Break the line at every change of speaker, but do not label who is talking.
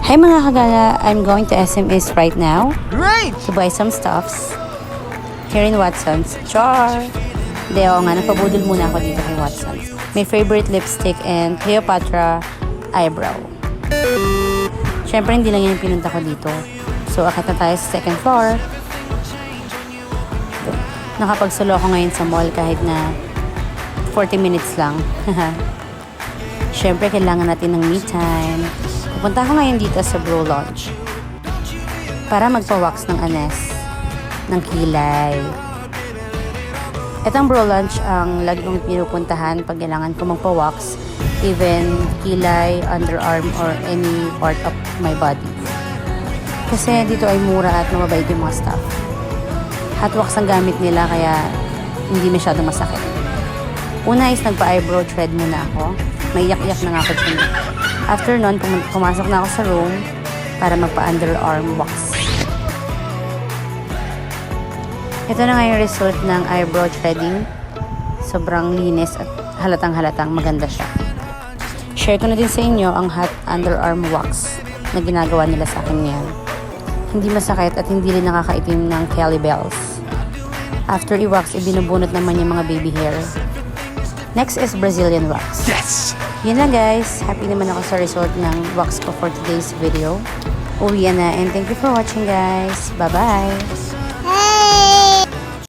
Hi mga kagala, I'm going to SMS right now.
Great!
To buy some stuffs here in Watson's. Char! Hindi, oo nga, napabudol muna ako dito kay Watson's. My favorite lipstick and Cleopatra eyebrow. Siyempre, hindi lang yung pinunta ko dito. So, akit na tayo sa second floor. Nakapagsulo ako ngayon sa mall kahit na 40 minutes lang. Siyempre, kailangan natin ng me time. Pupunta ako ngayon dito sa Bro Lounge para magpa-wax ng anes, ng kilay. Itong Bro Lounge ang lagi kong pinupuntahan pag kailangan ko magpa-wax, even kilay, underarm, or any part of my body. Kasi dito ay mura at mababait yung mga staff. Hot wax ang gamit nila kaya hindi masyadong masakit. Una is nagpa-eyebrow thread muna ako. May yak-yak na nga ako dyan. After nun, pumasok na ako sa room para magpa-underarm wax. Ito na nga yung result ng eyebrow threading. Sobrang linis at halatang-halatang maganda siya. Share ko na din sa inyo ang hot underarm wax na ginagawa nila sa akin ngayon. Hindi masakit at hindi rin nakakaitim ng Kelly Bells. After i-wax, ibinubunot naman yung mga baby hair. Next is Brazilian wax.
Yes!
Yun lang guys. Happy naman ako sa result ng wax ko for today's video. Uwi na and thank you for watching guys. Bye-bye!